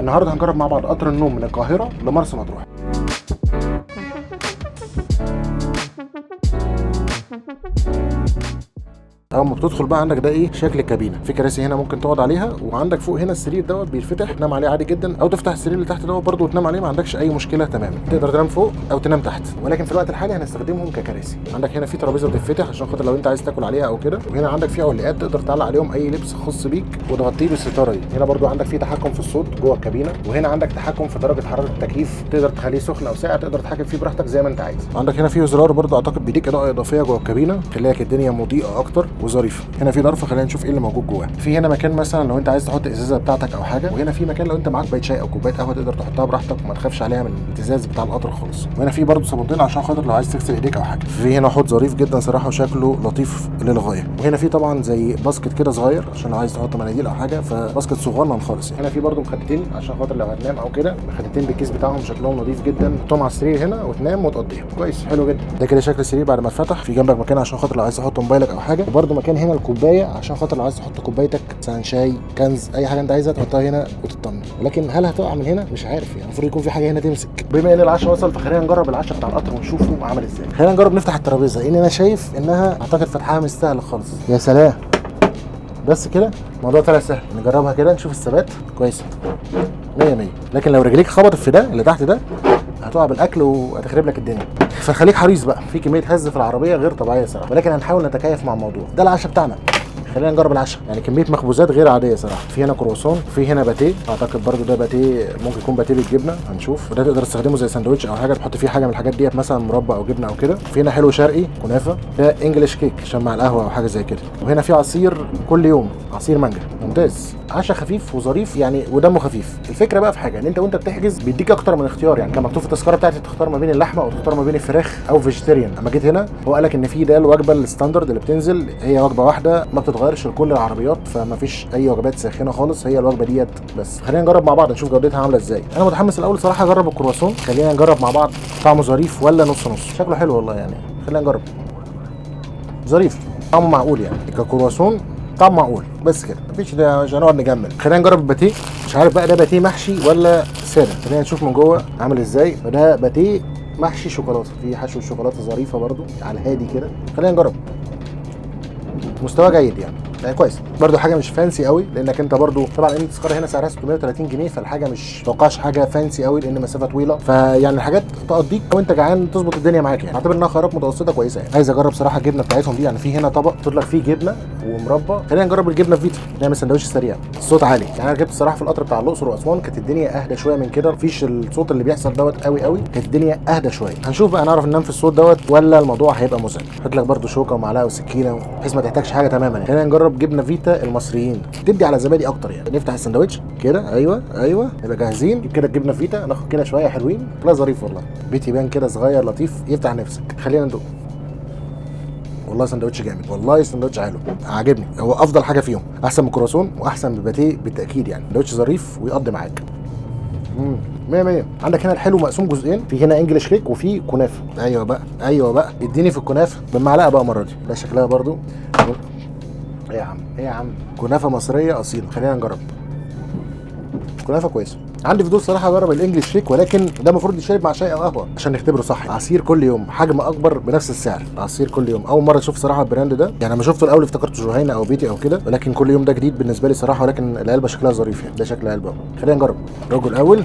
النهارده هنجرب مع بعض قطر النوم من القاهره لمرسى مطروح. اول ما بتدخل بقى عندك ده ايه شكل الكابينه، في كراسي هنا ممكن تقعد عليها، وعندك فوق هنا السرير دوت بيتفتح تنام عليه عادي جدا، او تفتح السرير اللي تحت دوت برده وتنام عليه، ما عندكش اي مشكله تماما، تقدر تنام فوق او تنام تحت، ولكن في الوقت الحالي هنستخدمهم ككراسي. عندك هنا في ترابيزه بتتفتح عشان خاطر لو انت عايز تاكل عليها او كده، وهنا عندك في علاقات تقدر تعلق عليهم اي لبس خاص بيك وتغطيه بالستاره دي. هنا برده عندك في تحكم في الصوت جوه الكابينه، وهنا عندك تحكم في درجه حراره التكييف، تقدر تخليه سخن او ساقع، تقدر تتحكم فيه براحتك زي ما انت عايز. عندك هنا في زرار برده اعتقد بيديك اضاءه اضافيه جوه الكابينه، خليك الدنيا مضيئه اكتر وظريفه. هنا في ظرف، خلينا نشوف ايه اللي موجود جواه. في هنا مكان مثلا لو انت عايز تحط ازازه بتاعتك او حاجه، وهنا في مكان لو انت معاك كوبايه شاي او كوبايه قهوه تقدر تحطها براحتك وما تخافش عليها من الازاز بتاع القطر خالص. وهنا في برده صابونتين عشان خاطر لو عايز تغسل ايديك او حاجه. في هنا حوض ظريف جدا صراحه وشكله لطيف للغايه. وهنا في طبعا زي باسكت كده صغير عشان لو عايز تحط مناديل او حاجه، فباسكت صغنن خالص. هنا في برده مخدتين عشان خاطر لو هتنام او كده، مخدتين بالكيس بتاعهم شكلهم نظيف جدا، تحطهم على السرير هنا وتنام وتقضيها كويس. حلو جدا. ده كده شكل السرير بعد ما اتفتح. في جنبك مكان عشان خاطر لو عايز تحط موبايلك او حاجه، وبرده مكان هنا الكوبايه عشان خاطر لو عايز تحط كوبايتك مثلا شاي، كنز، اي حاجه انت عايزها تحطها هنا وتطمن. ولكن هل هتقع من هنا؟ مش عارف يعني، المفروض يكون في حاجه هنا تمسك. بما ان العشاء وصل فخلينا نجرب العشاء بتاع القطر ونشوفه عامل ازاي. خلينا نجرب نفتح الترابيزه لان انا شايف انها اعتقد فتحها مش سهل خالص. يا سلام، بس كده الموضوع طلع سهل. نجربها كده نشوف الثبات كويس 100 100. لكن لو رجليك خبطت في ده اللي تحت ده هتقع بالاكل وهتخرب لك الدنيا، فخليك حريص بقى. في كميه هز في العربيه غير طبيعيه صراحه، ولكن هنحاول نتكيف مع الموضوع. ده العشاء بتاعنا، خلينا نجرب العشاء. يعني كميه مخبوزات غير عاديه صراحه. في هنا كرواسون، في هنا باتيه، اعتقد برده ده باتيه، ممكن يكون باتيه بالجبنه، هنشوف. وده تقدر تستخدمه زي ساندوتش او حاجه تحط فيه حاجه من الحاجات ديت، مثلا مربى او جبنه او كده. في هنا حلو شرقي كنافه، ده انجلش كيك عشان مع القهوه او حاجه زي كده. وهنا في عصير كل يوم، عصير مانجا ممتاز. عشاء خفيف وظريف يعني ودمه خفيف. الفكره بقى في حاجه ان انت وانت بتحجز بيديك اكتر من اختيار، يعني كان مكتوب في التذكره بتاعتي تختار ما بين اللحمه او تختار ما بين الفراخ او فيجيتيريان. اما جيت هنا هو قال لك ان في ده الوجبه الستاندرد اللي بتنزل، هي وجبه واحده ما بتتغيرش لكل العربيات، فما فيش اي وجبات ساخنه خالص، هي الوجبه ديت بس. خلينا نجرب مع بعض نشوف جودتها عامله ازاي. انا متحمس الاول صراحه اجرب الكرواسون، خلينا نجرب مع بعض طعمه ظريف ولا نص نص. شكله حلو والله يعني، خلينا نجرب. ظريف، طعمه معقول يعني ككرواسون، طعم معقول بس كده، مفيش ده مش هنقعد نجمل. خلينا نجرب الباتيه. مش عارف بقى ده باتيه محشي ولا ساده، خلينا نشوف من جوه عامل ازاي. فده باتيه محشي شوكولاته، في حشو الشوكولاته ظريفه برده على الهادي كده. خلينا نجرب. مستوى جيد يعني كويس برضو، حاجه مش فانسي قوي لانك انت برضو طبعا ان التذكره هنا سعرها 630 جنيه، فالحاجه مش توقعش حاجه فانسي قوي لان مسافه طويله، فيعني الحاجات تقضيك وانت جعان تظبط الدنيا معاك يعني. اعتبر انها خيارات متوسطه كويسه يعني. عايز اجرب صراحه الجبنه بتاعتهم دي، يعني في هنا طبق تطلق فيه جبنه ومربى. خلينا نجرب الجبنه فيتا، نعمل سندوتش سريع. الصوت عالي يعني، انا جبت الصراحه في القطر بتاع الاقصر واسوان كانت الدنيا اهدى شويه من كده، مفيش الصوت اللي بيحصل دوت قوي قوي، كانت الدنيا اهدى شويه. هنشوف بقى نعرف ننام في الصوت دوت ولا الموضوع هيبقى مزعج. هات لك برده شوكه ومعلقه وسكينه بحيث ما تحتاجش حاجه تماما يعني. خلينا نجرب جبنه فيتا المصريين، تدي على زبادي اكتر يعني. نفتح السندوتش كده، ايوه نبقى جاهزين كده. الجبنه فيتا ناخد كده شويه حلوين، لا ظريف والله، بيتي بان كده صغير لطيف يفتح نفسك. خلينا ندوق. والله سندوتش جامد، والله سندوتش حلو عاجبني، هو افضل حاجه فيهم، احسن من الكرواسون واحسن من الباتيه بالتاكيد يعني. سندوتش ظريف ويقضي معاك. 100 100. عندك هنا الحلو مقسوم جزئين، في هنا انجلش كيك وفي كنافه. ايوه بقى اديني في الكنافه بالمعلقه بقى المره دي. ده شكلها برضو ايه يا عم كنافه مصريه اصيله. خلينا نجرب كنافه كويسه. عندي فضول صراحه اجرب الانجليش شيك، ولكن ده المفروض يشرب مع شاي او قهوه عشان نختبره صح. عصير كل يوم حجم اكبر بنفس السعر، عصير كل يوم. اول مره اشوف صراحه البراند ده يعني، لما شفته الاول افتكرته جهينه او بيتي او كده، ولكن كل يوم ده جديد بالنسبه لي صراحه. ولكن العلبه شكلها ظريف يعني، ده شكل علبه. خلينا نجرب الرجل الاول.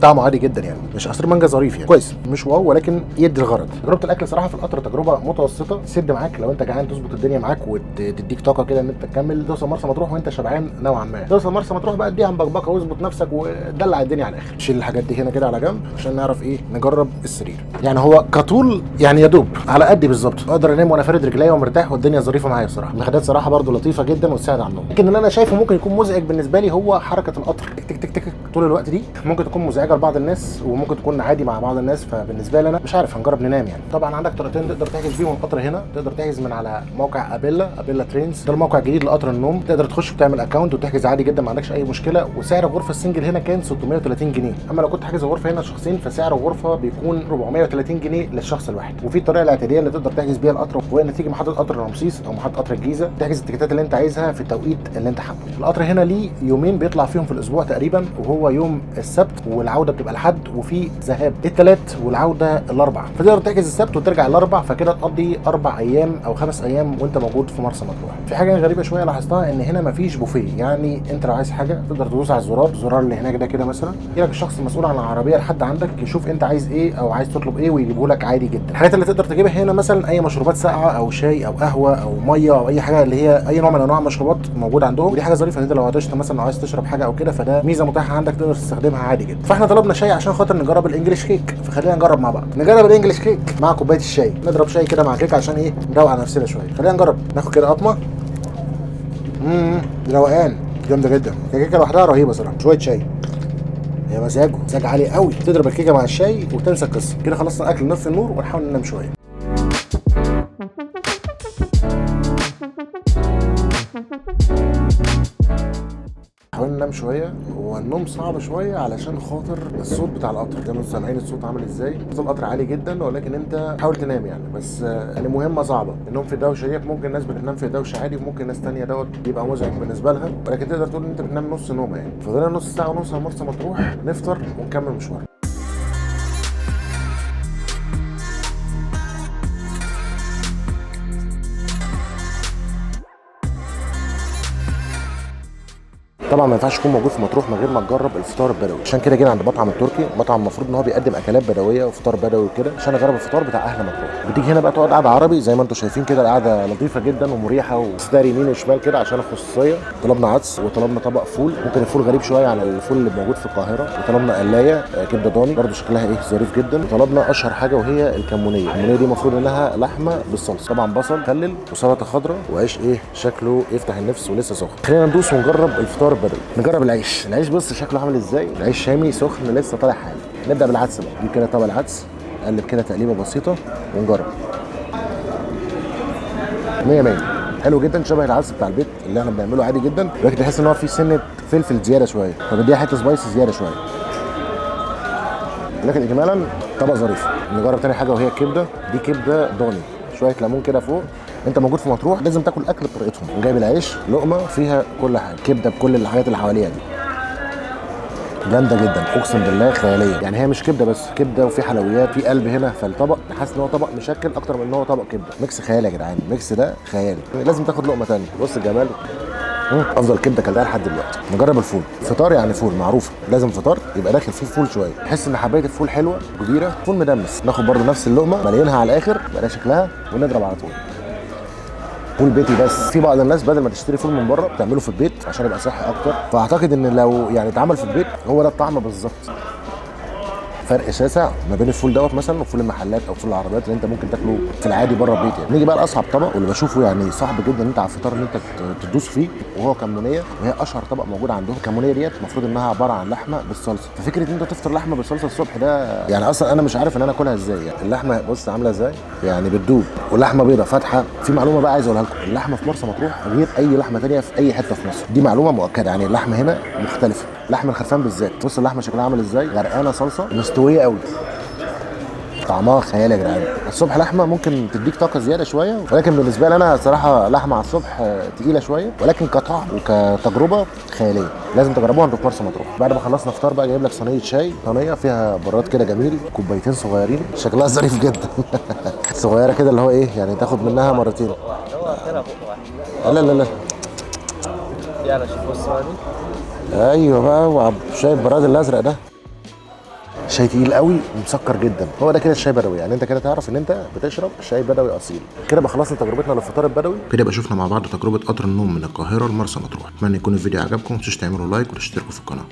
طعمه عادي جدا يعني، مش عصير مانجا ظريف يعني كويس، مش واو ولكن يدي الغرض. تجربه الاكل صراحه في القطر تجربه متوسطه، تسد معاك لو انت جعان، تظبط الدنيا معاك وتديك طاقه كده ان انت تكمل. توصل مرسى مطروح وانت شبعان نوعا ما. توصل مرسى مطروح بقى اديها مبكبكه واظبط نفسك ودلع الدنيا على الاخر. شيل الحاجات دي هنا كده على جنب عشان نعرف ايه نجرب السرير. يعني هو كطول يعني يا دوب على قدي بالظبط، اقدر انام وانا فارد رجليا ومرتاح والدنيا ظريفه معايا الصراحه. المخدات صراحه برده لطيفه جدا وتساعد على النوم. لكن اللي انا شايفه ممكن يكون مزعج بالنسبه لي هو حركه القطر تك تك تك تك طول الوقت دي، ممكن تكون مزعجه محرجه لبعض الناس وممكن تكون عادي مع بعض الناس، فبالنسبه لي انا مش عارف، هنجرب ننام يعني. طبعا عندك طريقتين تقدر تحجز بيهم القطر هنا. تقدر تحجز من على موقع ابيلا ترينز، ده الموقع الجديد لقطر النوم. تقدر تخش وتعمل اكونت وتحجز عادي جدا، ما عندكش اي مشكله. وسعر الغرفه السنجل هنا كان 630 جنيه، اما لو كنت حاجز الغرفه هنا شخصين فسعر الغرفه بيكون 430 جنيه للشخص الواحد. وفي الطريقه الاعتياديه اللي تقدر تحجز بيها القطر، وهي ان تيجي محطه قطر رمسيس او محطه قطر الجيزه، تحجز التيكيتات اللي انت عايزها في التوقيت اللي انت حابه. القطر هنا ليه يومين بيطلع فيهم في الاسبوع تقريبا، وهو يوم السبت والعوده بتبقى الحد، وفي ذهاب الثلاث والعوده الاربع. فتقدر تحجز السبت وترجع الاربع، فكده تقضي 4 ايام او 5 ايام وانت موجود في مرسى مطروح. في حاجه غريبه شويه لاحظتها، ان هنا مفيش بوفيه. يعني انت لو عايز حاجه تقدر تدوس على الزرار اللي هناك ده كده مثلا، يجي لك الشخص المسؤول عن العربيه لحد عندك يشوف انت عايز ايه او عايز تطلب ايه ويجيبه لك عادي جدا. الحاجات اللي تقدر تجيبها هنا مثلا اي مشروبات ساقعه او شاي او قهوه او ميه او اي حاجه اللي هي اي نوع من انواع المشروبات موجود عندهم. ودي حاجه ظريفه، ان انت لو هتشرب مثلا او عايز تشرب حاجه او كده، فده ميزه متاحه عندك تقدر تستخدمها عادي جدا. فاحنا طلبنا شاي عشان خاطر نجرب الانجليش كيك، فخلينا نجرب مع بعض. نجرب الانجليش كيك مع كوبايه الشاي. نضرب شاي كده مع كيك عشان ايه، نروق على نفسنا شويه. خلينا نجرب، ناخد كده قطمه. روقان، جامده جدا. الكيكه لوحدها رهيبه صراحه. شويه شاي، هي مزاج عالي قوي. تضرب الكيكه مع الشاي وتنسى القصه. كده خلصنا اكل نطفي النور ونحاول ننام شويه. حاولنا ننام شويه، والنوم صعب شويه علشان خاطر الصوت بتاع القطر. زي ما انتم سامعين الصوت عامل ازاي. صوت القطر عالي جدا، ولكن انت حاول تنام يعني. بس يعني مهمه صعبه. النوم في الدوشه ديت، ممكن ناس بتنام في الدوشه عادي، وممكن ناس ثانيه دوت بيبقى مزعج بالنسبه لها، ولكن تقدر تقول ان انت بتنام نص نومه يعني. فضلنا نص ساعه ونوصل مرسى مطروح، نفطر ونكمل مشوار. طبعا ما ينفعش تكون موجود في مطروح من غير ما تجرب الفطار البدوي. عشان كده جينا عند مطعم التركي. مطعم المفروض ان هو بيقدم اكلات بدويه وفطار بدوي وكده، عشان اجرب الفطار بتاع اهل مطروح. بتيجي هنا بقى تقعد قعده عربي زي ما انتم شايفين كده. القعده لطيفه جدا ومريحه، وستار يمين وشمال كده عشان الخصوصيه. طلبنا عدس وطلبنا طبق فول، ممكن الفول غريب شويه عن الفول اللي موجود في القاهره. وطلبنا قلايه كبده ضاني برده شكلها ايه ظريف جدا. وطلبنا اشهر حاجه وهي الكمونيه. الكمونيه دي المفروض انها لحمه بالصلصه، طبعا بصل مخلل وسلطه خضراء وعيش ايه شكله يفتح النفس ولسه سخن. خلينا ندوس ونجرب الفطار البدوي. نجرب العيش. بص شكله عامل ازاي. العيش شامي سخن لسه طالع حالا. نبدا بالعدس بقى. نجيب كده طبق العدس، نقلب كده تقليبه بسيطه ونجرب. 100 100. حلو جدا، شبه العدس بتاع البيت اللي احنا بنعمله عادي جدا، ولكن تحس ان هو فيه سنه فلفل زياده شويه، فبديها حته سبايسي زياده شويه. لكن اجمالا طبق ظريف. نجرب تاني حاجه وهي الكبده. دي كبده ضاني، شويه ليمون كده فوق. انت موجود في مطروح لازم تاكل اكل بطريقتهم. جايب العيش لقمه فيها كل حاجه، كبده بكل الحاجات اللي حواليها دي. جامده جدا اقسم بالله، خياليه يعني. هي مش كبده بس، كبده وفي حلويات، في قلب هنا. فالطبق حاسس ان هو طبق مشكل اكتر من ان هو طبق كبده. ميكس خيالي يا جدعان، الميكس ده خيالي. لازم تاخد لقمه ثانيه. بص الجمال. افضل كبده كلتها لحد دلوقتي. نجرب الفول. فطار يعني فول معروفه، لازم فطار يبقى داخل فيه فول شويه. تحس ان حبايه الفول حلوه كبيره، فول مدمس. ناخد برده نفس اللقمه مليانها على الاخر بقى شكلها، ونضرب على طول. فول بيتي. بس في بعض الناس بدل ما تشتري فول من بره بتعمله في البيت عشان يبقى صحي اكتر. فاعتقد ان لو يعني اتعمل في البيت هو ده الطعم بالظبط. فرق شاسع ما بين الفول دوت مثلا وفول المحلات او فول العربيات اللي انت ممكن تاكله في العادي بره البيت يعني. نيجي بقى لاصعب طبق واللي بشوفه يعني صعب جدا ان انت على الفطار ان انت تدوس فيه، وهو كمونيه. وهي اشهر طبق موجود عندهم. الكمونيه ديت المفروض انها عباره عن لحمه بالصلصه. ففكره ان انت تفطر لحمه بالصلصه الصبح ده يعني اصلا انا مش عارف ان انا اكلها ازاي يعني. اللحمه بص عامله ازاي يعني، بتدوب، واللحمه بيضه فاتحه. في معلومه بقى عايز اقولها لكم، اللحمه في مرسى مطروح غير اي لحمه ثانيه في اي حته في مصر. دي معلومه مؤكده يعني. اللحمه هنا مختلفه. لحم الخرفان بالذات، بص اللحمه شكلها عامل ازاي، غرقانه صلصه مستويه قوي. طعمها خيالي يا جدعان. الصبح لحمه ممكن تديك طاقه زياده شويه، ولكن بالنسبه لي انا صراحه لحمه على الصبح تقيله شويه، ولكن كطعم وكتجربه خياليه. لازم تجربوها انتوا في مرسى مطروح. بعد ما خلصنا فطار بقى جايب لك صينيه شاي، صينيه فيها براد كده جميل، كوبايتين صغيرين شكلها ظريف جدا. صغيره كده اللي هو ايه يعني، تاخد منها مرتين. لا لا لا يلا شوف بص بقى دي. ايوه بقى، شاي البراد الازرق ده شاي تقيل قوي ومسكر جدا. هو ده كده الشاي بدوي يعني. انت كده تعرف ان انت بتشرب شاي بدوي اصيل. كده بقى خلصنا تجربتنا للفطار البدوي. كده بقى شفنا مع بعض تجربه قطر النوم من القاهره لمرسى مطروح. اتمنى يكون الفيديو عجبكم. ما تنسوش تعملوا لايك وتشتركوا في القناه.